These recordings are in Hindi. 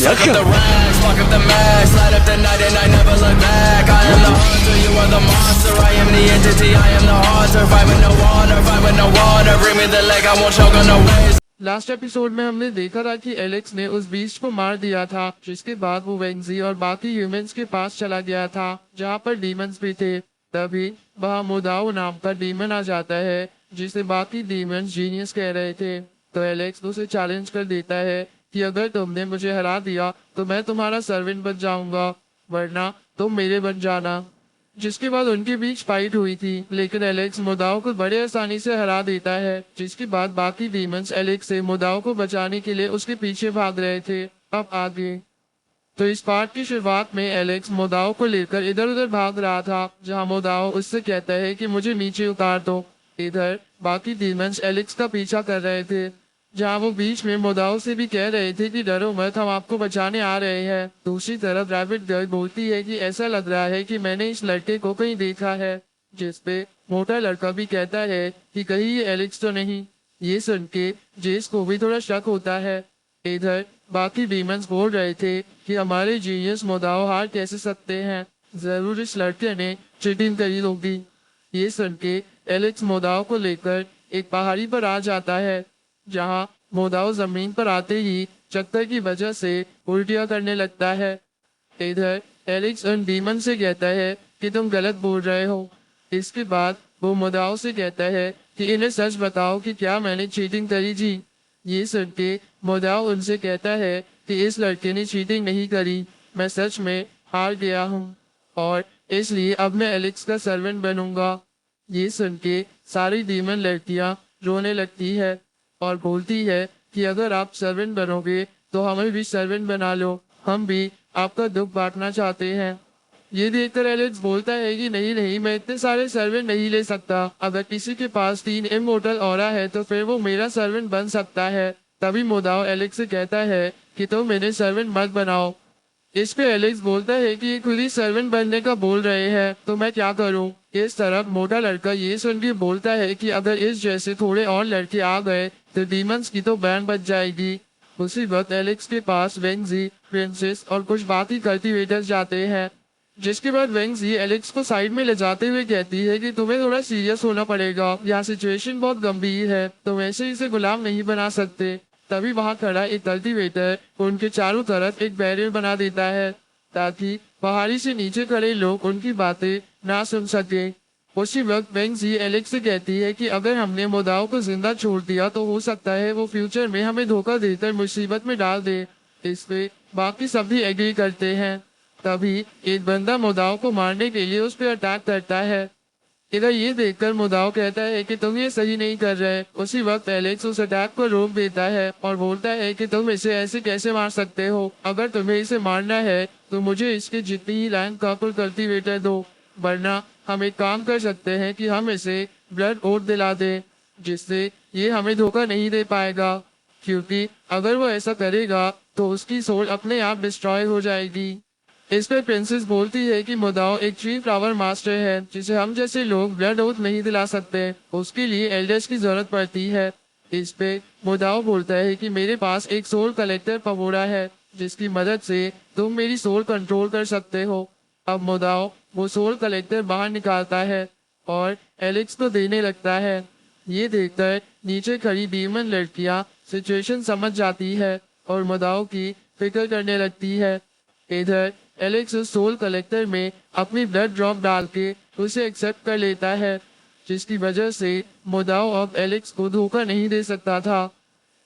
Suck up the rags, fuck up the max, light up the night and I never look back. I am the hunter, you are the monster. I am the entity, I am the haunter. Fight with no water, fight with no water. Bring me the leg, I won't choke on no waves. Last episode में हमने देखा था कि एलेक्स ने उस बीस्ट को मार दिया था, जिसके बाद वो वेंजी और बाकी ह्यूमंस के पास चला गया था जहाँ पर डीमंस भी थे। तभी वहाँ मोदाओ नाम का डीमन आ जाता है, जिसे बाकी डीमंस जीनियस कह रहे थे। तो एलेक्स उसे चैलेंज कर देता है कि अगर तुमने मुझे हरा दिया तो मैं तुम्हारा सर्वेंट बन जाऊंगा, वरना तुम मेरे बन जाना। जिसके बाद उनके बीच फाइट हुई थी, लेकिन एलेक्स मोदाओ को बड़े आसानी से हरा देता है। जिसके बाद बाकी डीमंस एलेक्स से मोदाओ को बचाने के लिए उसके पीछे भाग रहे थे। अब आगे तो इस पार्ट की शुरुआत में एलेक्स मोदाओ को लेकर इधर उधर भाग रहा था, जहां मोदाओ उससे कहता है कि मुझे नीचे उतार दो। इधर बाकी डीमंस एलेक्स का पीछा कर रहे थे, जहां वो बीच में मोदाओ से भी कह रहे थे कि डरो मत, हम आपको बचाने आ रहे हैं। दूसरी तरफ रैबिट गर्ल बोलती है कि ऐसा लग रहा है कि मैंने इस लड़के को कहीं देखा है, जिसपे मोटा लड़का भी कहता है कि कहीं ये एलेक्स तो नहीं। ये सुन के जेस को भी थोड़ा शक होता है। इधर बाकी डीमंस बोल रहे थे कि हमारे जीनियस मोदाओ हार कैसे सकते हैं, जरूर इस लड़के ने चीटिंग करी होगी। ये सुन के एलेक्स मोदाओ को लेकर एक पहाड़ी पर आ जाता है, जहां मोदाओ जमीन पर आते ही चक्कर की वजह से उल्टियां करने लगता है। इधर एलेक्स उन डीमन से कहता है कि तुम गलत बोल रहे हो। इसके बाद वो मोदाओ से कहता है कि इन्हें सच बताओ कि क्या मैंने चीटिंग करी थी। ये सुन के मोदाओ उनसे कहता है कि इस लड़के ने चीटिंग नहीं करी, मैं सच में हार गया हूँ और इसलिए अब मैं एलेक्स का सर्वेंट बनूंगा। ये सुन के सारी डीमन लड़कियां रोने लगती है और बोलती है कि अगर आप सर्वेंट बनोगे तो हमें भी सर्वेंट बना लो, हम भी आपका दुख बांटना चाहते हैं। ये देखकर एलेक्स बोलता है कि नहीं नहीं, मैं इतने सारे सर्वेंट नहीं ले सकता। अगर किसी के पास 3 इमोर्टल ऑरा है तो फिर वो मेरा सर्वेंट बन सकता है। तभी मोदाओ एलेक्स से कहता है कि तुम मेरे सर्वेंट मत बनाओ। इस पे एलेक्स बोलता है कि ये खुद ही सर्वेंट बनने का बोल रहे हैं, तो मैं क्या करूं। इस तरफ मोटा लड़का ये सुन के बोलता है कि अगर इस जैसे थोड़े और लड़के आ गए तो डीमंस की तो बैन बच जाएगी। उसी वक्त एलेक्स के पास वेंजी, प्रिंसेस और कुछ बाकी कल्टीवेटर्स जाते हैं। जिसके बाद वेंजी एलेक्स को साइड में ले जाते हुए कहती है कि तुम्हें थोड़ा सीरियस होना पड़ेगा, यहाँ सिचुएशन बहुत गंभीर है, तुम ऐसे इसे गुलाम नहीं बना सकते। तभी वहाँ खड़ा एक कल्टीवेटर उनके चारों तरफ एक बैरियर बना देता है, ताकि पहाड़ी से नीचे खड़े लोग उनकी बातें ना सुन सके। उसी वक्त वेंजी एलेक्स से कहती है कि अगर हमने मोदाओ को जिंदा छोड़ दिया तो हो सकता है वो फ्यूचर में हमें धोखा देकर मुसीबत में डाल दे। इस पे बाकी सभी एग्री करते हैं। तभी एक बंदा मोदाओ को मारने के लिए उस पर अटैक करता है। इधर ये देखकर मोदाओ कहता है कि तुम ये सही नहीं कर रहे। उसी वक्त एलेक्स उस अटैक को रोक देता है और बोलता है कि तुम इसे ऐसे कैसे मार सकते हो, अगर तुम्हें इसे मारना है तो मुझे इसके जितनी ही लाइन का कुल कल्टीवेटर दो, वरना हम एक काम कर सकते हैं कि हम इसे ब्लड ओट दिला दें, जिससे ये हमें धोखा नहीं दे पाएगा, क्योंकि अगर वो ऐसा करेगा तो उसकी सोल अपने आप डिस्ट्रॉय हो जाएगी। इस पर प्रिंसेस बोलती है कि मोदाओ एक ट्री फ्लावर मास्टर है, जिसे हम जैसे लोग ब्लड ओथ नहीं दिला सकते, उसके लिए एल्डर्स की जरूरत पड़ती है। इस पे मोदाओ बोलता है कि मेरे पास एक सोल कलेक्टर पवोड़ा है, जिसकी मदद से तुम मेरी सोल कंट्रोल कर सकते हो। अब मोदाओ वो सोल कलेक्टर बाहर निकालता है और एलेक्स को देने लगता है। ये देखकर नीचे खड़ी डीमन लड़कियां सिचुएशन समझ जाती है और मोदाओ की फिक्र करने लगती है। इधर एलेक्स उस सोल कलेक्टर में अपनी ब्लड ड्रॉप डाल के उसे एक्सेप्ट कर लेता है, जिसकी वजह से मोदाओ अब एलेक्स को धोखा नहीं दे सकता था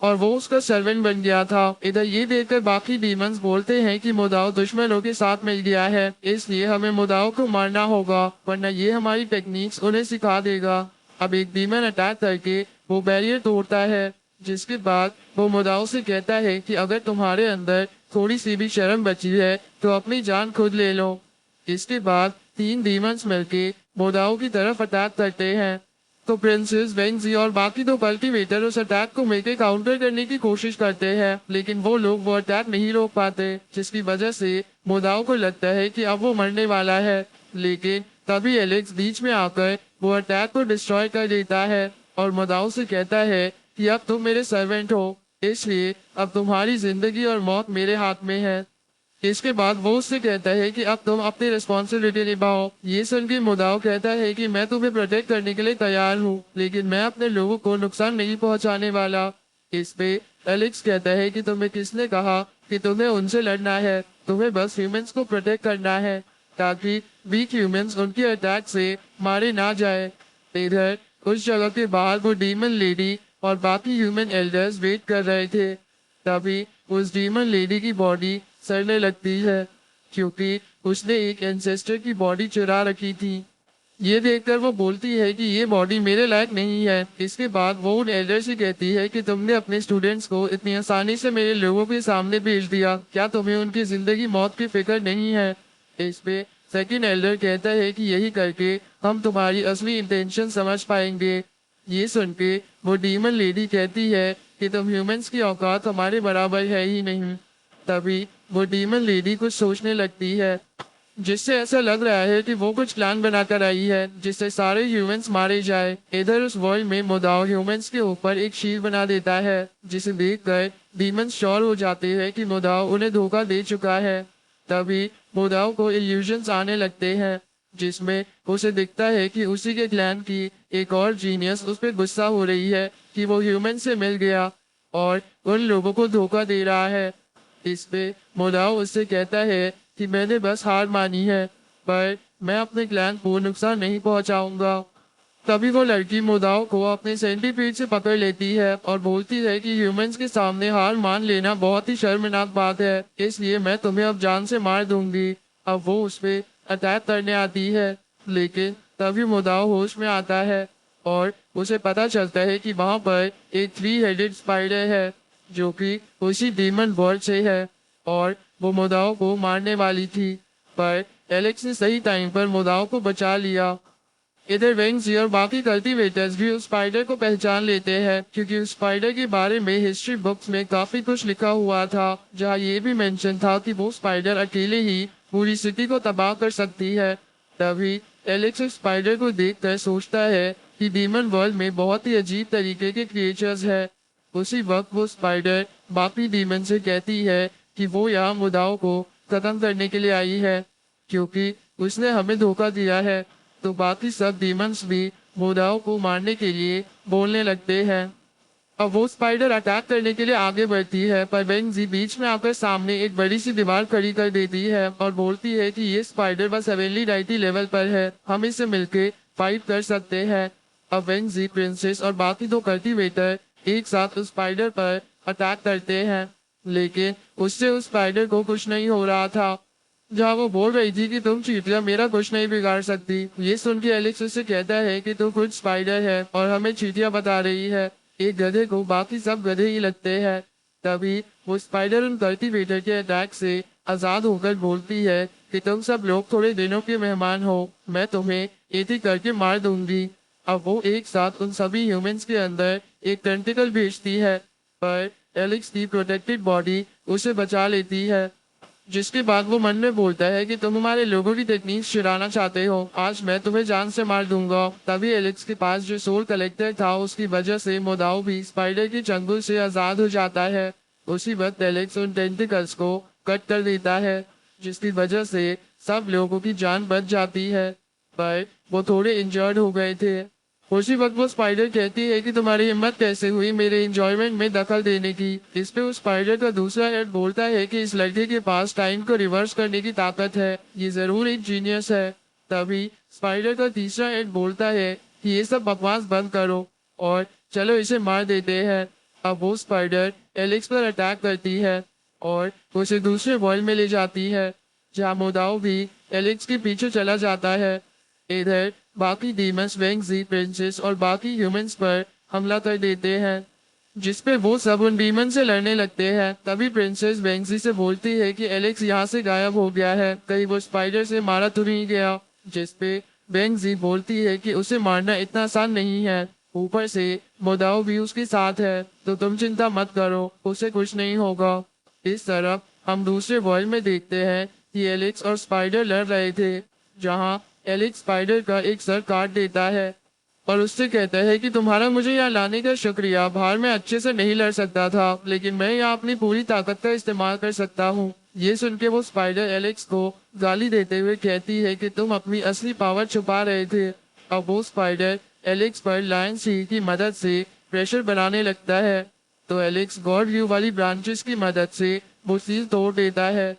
और वो उसका सर्वेंट बन गया था। इधर ये देखकर बाकी डीमंस बोलते हैं कि मोदाओ दुश्मनों के साथ मिल गया है, इसलिए हमें मोदाओ को मारना होगा, वरना ये हमारी टेक्निक्स उन्हें सिखा देगा। अब एक डीमन अटैक करके वो बैरियर तोड़ता है, जिसके बाद वो मोदाओ से कहता है कि अगर तुम्हारे अंदर थोड़ी सी भी शर्म बची है तो अपनी जान खुद ले लो। इसके बाद 3 डीमंस मिलके मोदाओ की तरफ अटैक करते हैं। तो प्रिंसेस, वेंजी और बाकी 2 कल्टीवेटर उस अटैक को मिलकर काउंटर करने की कोशिश करते हैं, लेकिन वो लोग वो अटैक नहीं रोक पाते, जिसकी वजह से मोदाओ को लगता है कि अब वो मरने वाला है। लेकिन तभी एलेक्स बीच में आकर वो अटैक को डिस्ट्रॉय कर देता है और मोदाओ से कहता है कि अब तुम मेरे सर्वेंट हो। इसलिए अब तुम्हारी जिंदगी और मौत मेरे हाथ में है। इसके बाद वो उससे कहता है कि अब तुम अपनी रिस्पॉन्सिबिलिटी निभाओ। ये सुन के मुदाओ कहता है कि मैं तुम्हें प्रोटेक्ट करने के लिए तैयार हूँ, लेकिन मैं अपने लोगों को नुकसान नहीं पहुँचाने वाला। इस पे एलेक्स कहता है कि तुम्हें किसने कहा कि तुम्हें उनसे लड़ना है? तुम्हें बस ह्यूमंस को प्रोटेक्ट करना है ताकि वीक ह्यूमंस उनके अटैक से मारे ना जाए। इधर उस जगह के बाहर वो डीमन लेडी और बाकी ह्यूमन एल्डर्स वेट कर रहे थे। तभी उस डीमन लेडी की बॉडी सड़ने लगती है क्योंकि उसने एक एंसेस्टर की बॉडी चुरा रखी थी। ये देखकर वो बोलती है कि ये बॉडी मेरे लायक नहीं है। इसके बाद वो उन एल्डर से कहती है कि तुमने अपने स्टूडेंट्स को इतनी आसानी से मेरे लोगों के सामने भेज दिया, क्या तुम्हें उनकी जिंदगी मौत की फिक्र नहीं है? इस पे सेकंड एल्डर कहता है कि यही करके हम तुम्हारी असली इंटेंशन समझ पाएंगे। ये सुन के वो डीमन लेडी कहती है कि तुम ह्यूमंस की औकात हमारे बराबर है ही नहीं। तभी वो डीमन लेडी कुछ सोचने लगती है जिससे ऐसा लग रहा है कि वो कुछ प्लान बनाकर आई है जिससे सारे ह्यूमंस मारे जाए। इधर उस वर्ल्ड में मुदाओ ह्यूमंस के ऊपर एक शील्ड बना देता है जिसे देखकर डीमंस श्योर हो जाते हैं कि मुदाओ उन्हें धोखा दे चुका है। तभी मुदाओ को इल्यूजन्स आने लगते हैं जिसमें उसे दिखता है कि उसी के क्लैन की एक और जीनियस उस पर गुस्सा हो रही है कि वो ह्यूमन से मिल गया और उन लोगों को धोखा दे रहा है। इस पे मुदाओ उससे कहता है कि मैंने बस हार मानी है, पर मैं अपने क्लैन को नुकसान नहीं पहुंचाऊंगा। तभी वो लड़की मुदाओ को अपने सेंटीपीड से पकड़ लेती है और बोलती है कि ह्यूमंस के सामने हार मान लेना बहुत ही शर्मनाक बात है, इसलिए मैं तुम्हें अब जान से मार दूंगी। अब वो उस पे अटैक करने आती है, लेकिन तभी मुदाओ होश में आता है और उसे पता चलता है कि वहां पर एक 3 हेडेड स्पाइडर है जो कि उसी डीमन वर्ल्ड से है और वो मुदाओ को मारने वाली थी, पर एलेक्स ने सही टाइम पर मुदाओ को बचा लिया। इधर वेंगजी और बाकी कल्टीवेटर्स भी उस स्पाइडर को पहचान लेते हैं क्योंकि उस स्पाइडर के बारे में हिस्ट्री बुक्स में काफी कुछ लिखा हुआ था जहाँ ये भी मेंशन था कि वो स्पाइडर अकेले ही पूरी सिटी को तबाह कर सकती है। तभी एलेक्स उस स्पाइडर को देखकर सोचता है कि डीमन वर्ल्ड में बहुत ही अजीब तरीके के क्रिएचर्स है। उसी वक्त वो स्पाइडर बाकी डीमन से कहती है कि वो यहाँ मुदाओ को खत्म करने के लिए आई है क्योंकि उसने हमें धोखा दिया है। तो बाकी सब डीमंस भी मुदाओ को मारने के लिए बोलने लगते हैं। अब वो स्पाइडर अटैक करने के लिए आगे बढ़ती है पर वेंगजी बीच में आकर सामने एक बड़ी सी दीवार खड़ी कर देती है और बोलती है कि ये स्पाइडर बस हेवनली डाइटी लेवल पर है, हम इससे मिलके फाइट कर सकते हैं। अब वेंगजी, प्रिंसेस और बाकी 2 कल्टीवेटर एक साथ उस स्पाइडर पर अटैक करते हैं, लेकिन उससे उस स्पाइडर को कुछ नहीं हो रहा था। जहाँ वो बोल रही थी कि तुम चीटियां मेरा कुछ नहीं बिगाड़ सकती, ये सुन के एलेक्स उससे कहता है कि तू खुद स्पाइडर है और हमें चीटियां बता रही है। एक गधे को बाकी सब गधे ही लगते हैं। तभी वो स्पाइडर उन कल्टीवेटर के अटैक से आजाद होकर बोलती है कि तुम सब लोग थोड़े दिनों के मेहमान हो, मैं तुम्हें एक एक करके मार दूंगी। अब वो एक साथ उन सभी ह्यूमंस के अंदर एक टेंटिकल भेजती है, पर एलेक्स की प्रोटेक्टेड बॉडी उसे बचा लेती है। जिसके बाद वो मन में बोलता है कि तुम हमारे लोगों की टेक्निक्स चुराना चाहते हो, आज मैं तुम्हें जान से मार दूंगा। तभी एलेक्स के पास जो सोल कलेक्टर था उसकी वजह से मुदाओ भी स्पाइडर के चंगुल से आजाद हो जाता है। उसी वक्त एलेक्स उन टेंटिकल्स को कट कर देता है जिसकी वजह से सब लोगों की जान बच जाती है, पर वो थोड़े इंजर्ड हो गए थे। उसी वक्त वो स्पाइडर कहती है कि तुम्हारी हिम्मत कैसे हुई मेरे एंजॉयमेंट में दखल देने की। इस पे उस स्पाइडर का दूसरा हेड बोलता है कि इस लड़के के पास टाइम को रिवर्स करने की ताकत है, ये जरूर एक जीनियस है। तभी स्पाइडर का तीसरा हेड बोलता है कि ये सब बकवास बंद करो और चलो इसे मार देते हैं। अब वो स्पाइडर एलेक्स पर अटैक करती है और उसे दूसरे वर्ल्ड में ले जाती है जहाँ मुदाओ भी एलेक्स के पीछे चला जाता है। इधर बाकी डीमंस वेंगजी, प्रिंसेस और बाकी ह्यूमंस पर हमला कर देते हैं जिसपे वो सब उन डीमन से लड़ने लगते हैं। तभी प्रिंसेस वेंगजी से बोलती है कि एलेक्स यहाँ से गायब हो गया है, कहीं वो स्पाइडर से मारा तो नहीं गया। जिसपे वेंगजी बोलती है कि उसे मारना इतना आसान नहीं है, ऊपर से मुदाओ भी उसके साथ है, तो तुम चिंता मत करो, उसे कुछ नहीं होगा। इस तरफ हम दूसरे वर्ल्ड में देखते हैं कि एलेक्स और स्पाइडर लड़ रहे थे जहाँ एलेक्स स्पाइडर का एक सर काट देता है और उससे कहता है कि तुम्हारा मुझे यहाँ लाने का शुक्रिया, बाहर मैं अच्छे से नहीं लड़ सकता था लेकिन मैं यहाँ अपनी पूरी ताकत का इस्तेमाल कर सकता हूँ। ये सुन के वो स्पाइडर एलेक्स को गाली देते हुए कहती है कि तुम अपनी असली पावर छुपा रहे थे। अब वो स्पाइडर एलेक्स पर लायन सी की मदद से प्रेशर बनाने लगता है, तो एलेक्स गॉड व्यू वाली ब्रांचेस की मदद से वो सील तोड़ देता है।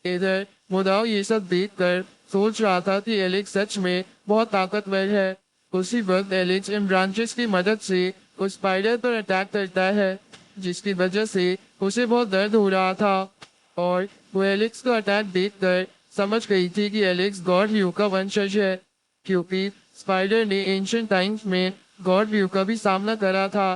इधर मुदाओ ये सब देख कर सोच रहा था कि एलेक्स सच में बहुत ताकतवर है। उसी वक्त एलेक्स इन ब्रांचेस की मदद से उस स्पाइडर पर अटैक करता है, जिसकी वजह से उसे बहुत दर्द हो रहा था। और वो एलेक्स का अटैक देखकर समझ गई थी कि एलेक्स गॉड व्यू का वंशज है, क्योंकि स्पाइडर ने एंशिएंट टाइम्स में गॉड व्यू का भी सामना करा था।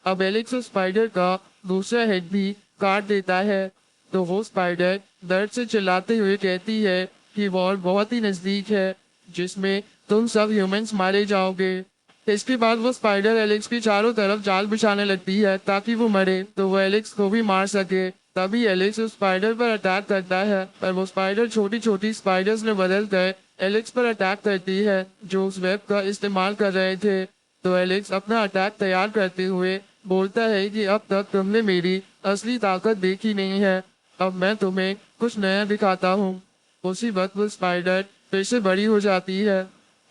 अब एलेक्स उस स्पाइडर का दूसरा हेड भी काट देता है, तो वो स्पाइडर दर्द से चिल्लाते हुए कहती है कि वॉर बहुत ही नजदीक है, जिसमें तुम सब ह्यूमंस मारे जाओगे। इसके बाद वो स्पाइडर एलेक्स की चारों तरफ जाल बिछाने लगती है ताकि वो मरे तो वो एलेक्स को भी मार सके। तभी एलेक्स उस स्पाइडर पर अटैक करता है, पर वो स्पाइडर छोटी छोटी स्पाइडर्स में बदल कर एलेक्स पर अटैक करती है जो उस वेब का इस्तेमाल कर रहे थे। तो एलेक्स अपना अटैक तैयार करते हुए बोलता है कि अब तक तुमने मेरी असली ताकत देखी नहीं है, अब मैं तुम्हें कुछ नया दिखाता हूँ। उसी वक्त वो स्पाइडर फिर से बड़ी हो जाती है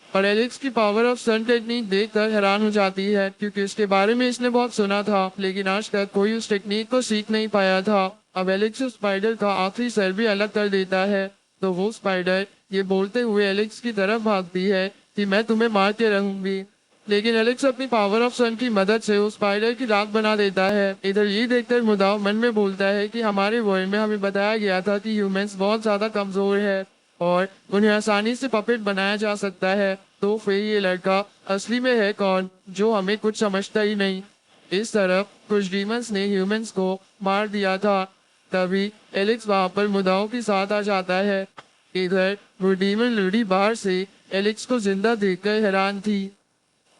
और एलेक्स की पावर ऑफ सन टेक्निक देखकर हैरान हो जाती है, क्योंकि उसके बारे में इसने बहुत सुना था लेकिन आज तक कोई उस टेक्निक को सीख नहीं पाया था। अब एलेक्स उस स्पाइडर का आखिरी सर भी अलग कर देता है, तो वो स्पाइडर ये बोलते हुए एलेक्स की तरफ भागती है कि मैं तुम्हें मार के रहूंगी, लेकिन एलेक्स अपनी पावर ऑफ सन की मदद से उस स्पाइडर की राख बना देता है। इधर ये देखकर मुदाव मन में बोलता है कि हमारे वर्ल्ड में हमें बताया गया था कि ह्यूमंस बहुत ज्यादा कमजोर है और उन्हें आसानी से पपेट बनाया जा सकता है, तो फिर ये लड़का असली में है कौन जो हमें कुछ समझता ही नहीं। इस तरफ कुछ डीमंस ने ह्यूमंस को मार दिया था, तभी एलेक्स वहां पर मुदाओं के साथ आ जाता है। इधर वो डीमन लूडी बाहर से एलेक्स को जिंदा देखकर हैरान थी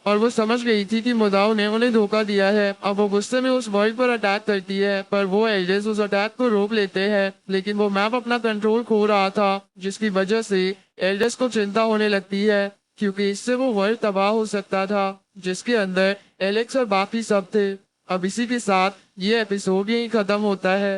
और वो समझ गई थी कि मुदाओ ने उन्हें धोखा दिया है। अब वो गुस्से में उस वर्ल्ड पर अटैक करती है, पर वो एल्डर्स उस अटैक को रोक लेते हैं, लेकिन वो मैप अपना कंट्रोल खो रहा था, जिसकी वजह से एल्डर्स को चिंता होने लगती है, क्योंकि इससे वो वर्ल्ड तबाह हो सकता था जिसके अंदर एलेक्स और बाकी सब थे। अब इसी के साथ ये एपिसोड यही खत्म होता है।